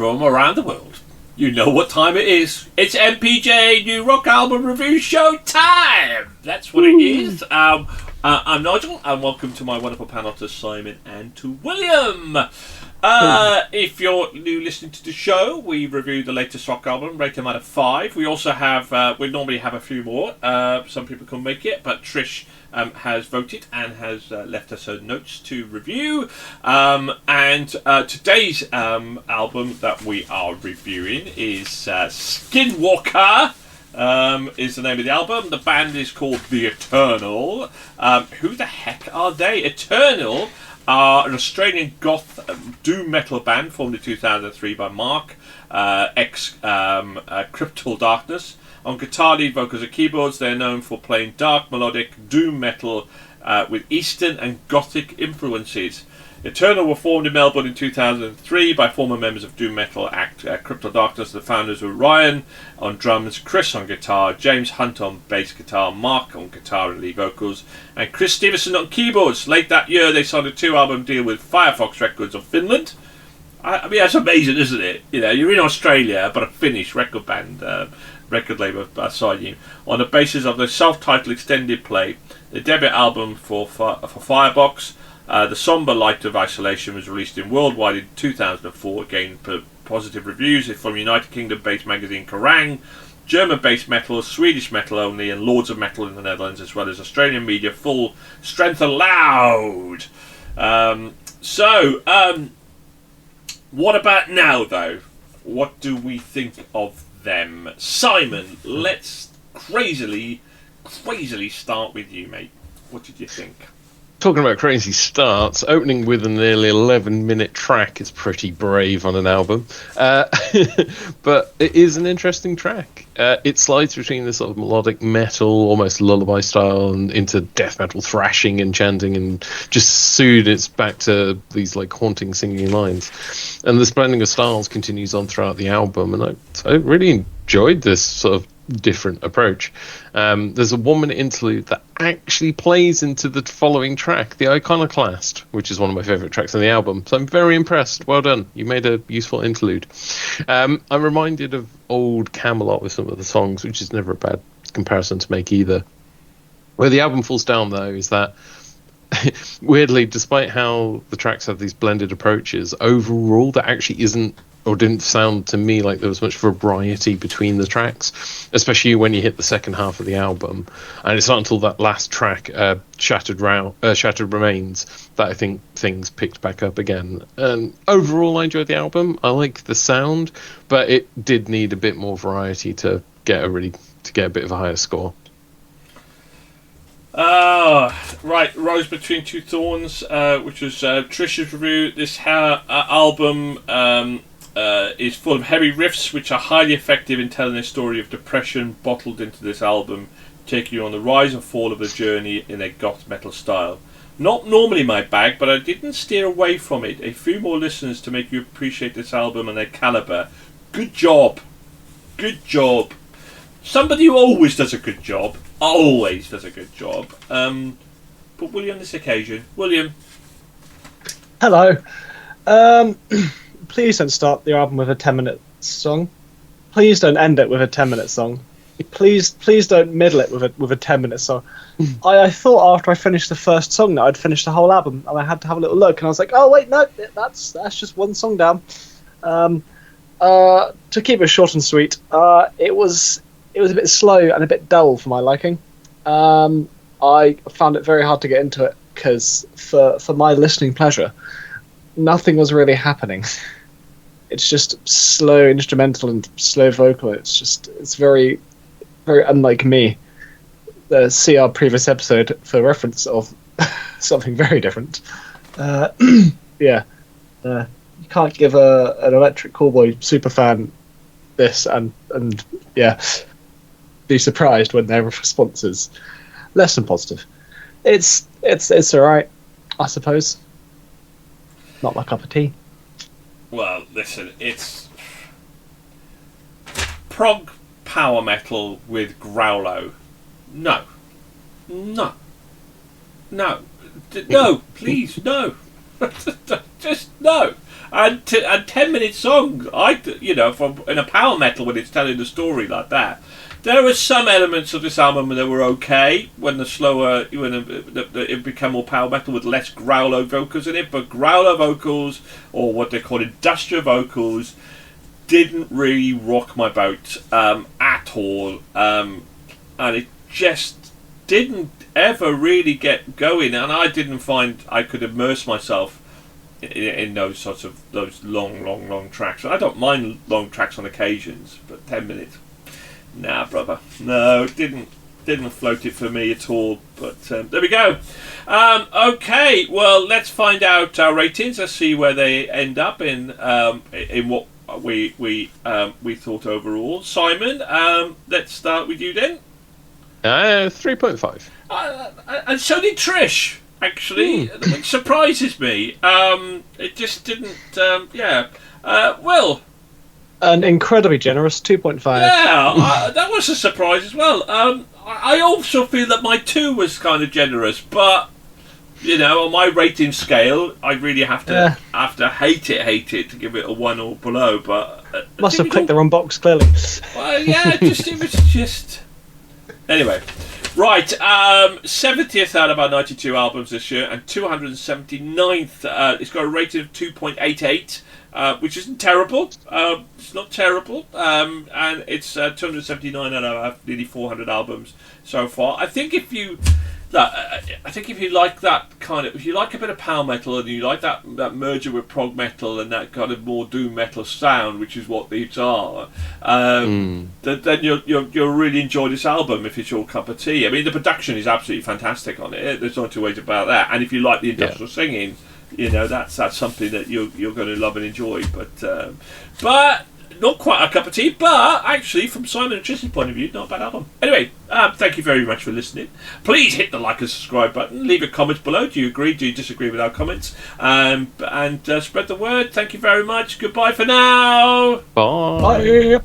from around the world. You know what time it is. It's MPJ New Rock Album Review Show time! That's what it is. I'm Nigel, and welcome to my wonderful panel to Simon and to William. If you're new listening to the show, we review the latest rock album, rate them out of 5. We also have, we normally have a few more. Some people can make it, but Trish has voted and has left us her notes to review. And today's album that we are reviewing is Skinwalker. Is the name of the album. The band is called The Eternal. Who the heck are they? Eternal are an Australian goth doom metal band formed in 2003 by Mark, ex-Cryptal Darkness. On guitar, lead vocals and keyboards, they're known for playing dark, melodic doom metal with Eastern and Gothic influences. Eternal were formed in Melbourne in 2003 by former members of doom metal act Cryptal Darkness. The founders were Ryan on drums, Chris on guitar, James Hunt on bass guitar, Mark on guitar and lead vocals, and Chris Stevenson on keyboards. Late that year, they signed a 2-album deal with Firebox Records of Finland. I mean, that's amazing, isn't it? You know, you're in Australia, but a Finnish record band, record label sign you on the basis of the self-titled extended play. The debut album for Firebox. The Sombre Light of Isolation was released worldwide in 2004, gained positive reviews from United Kingdom-based magazine Kerrang, German-based metal, Swedish metal only, and Lords of Metal in the Netherlands, as well as Australian media Full Strength Allowed. What about now, though? What do we think of them? Simon, let's crazily start with you, mate. What did you think? Talking about crazy starts, opening with a nearly 11-minute track is pretty brave on an album. But it is an interesting track. It slides between this sort of melodic metal, almost lullaby style, and into death metal thrashing and chanting, and just soon it's back to these like haunting singing lines. And this blending of styles continues on throughout the album, and I really enjoyed this sort of different approach. There's a 1-minute interlude that actually plays into the following track, The Iconoclast, which is one of my favourite tracks on the album. So I'm very impressed. Well done. You made a useful interlude. I'm reminded of old Camelot with some of the songs, which is never a bad comparison to make either. Where the album falls down, though, is that weirdly, despite how the tracks have these blended approaches, overall there actually isn't, or didn't sound to me like there was much variety between the tracks, especially when you hit the second half of the album. And it's not until that last track, Shattered Remains, that I think things picked back up again. And overall, I enjoyed the album. I like the sound, but it did need a bit more variety to get a bit of a higher score. Right, Rose Between Two Thorns, which was Trish's review. This album is full of heavy riffs which are highly effective in telling a story of depression bottled into this album, taking you on the rise and fall of the journey in a goth metal style. Not normally my bag, but I didn't steer away from it. A few more listeners to make you appreciate this album and their calibre. Good job. Good job. Somebody who always does a good job. Always does a good job. But William, this occasion. William. Hello. Please don't start the album with a 10-minute song. Please don't end it with a 10-minute song. Please don't middle it with a 10-minute song. I thought after I finished the first song that I'd finished the whole album, and I had to have a little look, and I was like, oh wait, no, that's just one song down. To keep it short and sweet, it was a bit slow and a bit dull for my liking. I found it very hard to get into it because for my listening pleasure, nothing was really happening. It's just slow instrumental and slow vocal. It's very, very unlike me. See our previous episode for reference of something very different. You can't give an Electric Callboy superfan this and be surprised when their response is less than positive. It's alright, I suppose. Not my cup of tea. Well, listen, it's prog power metal with growlo. No, please, no. Just no. And 10-minute songs, from in a power metal when it's telling the story like that. There were some elements of this album that were okay when it became more power metal with less growler vocals in it, but growler vocals, or what they call industrial vocals, didn't really rock my boat at all, and it just didn't ever really get going, and I didn't find I could immerse myself in those long tracks. I don't mind long tracks on occasions, but 10 minutes. Nah, brother. No, didn't float it for me at all. But there we go. Okay, well, let's find out our ratings. Let's see where they end up in what we thought overall. Simon, let's start with you then. 3.5. And so did Trish, actually, which surprises me. It just didn't. Will. An incredibly generous 2.5. Yeah, that was a surprise as well. I also feel that my 2 was kind of generous, but on my rating scale, I really have to hate it to give it a 1 or below. But must have clicked the wrong box clearly. Well, yeah, it was just anyway. Right, 70th out of our 92 albums this year, and 279th. It's got a rating of 2.88. Which isn't terrible. It's not terrible, and it's 279 out of nearly 400 albums so far. I think if you like that kind of, if you like a bit of power metal and you like that merger with prog metal and that kind of more doom metal sound, which is what these are, then you'll really enjoy this album if it's your cup of tea. I mean, the production is absolutely fantastic on it. There's no two ways about that. And if you like the industrial singing, that's something that you're going to love and enjoy. But not quite a cup of tea. But actually, from Simon and Trish's point of view, not a bad album. Anyway, thank you very much for listening. Please hit the like and subscribe button. Leave a comment below. Do you agree? Do you disagree with our comments? And spread the word. Thank you very much. Goodbye for now. Bye. Bye.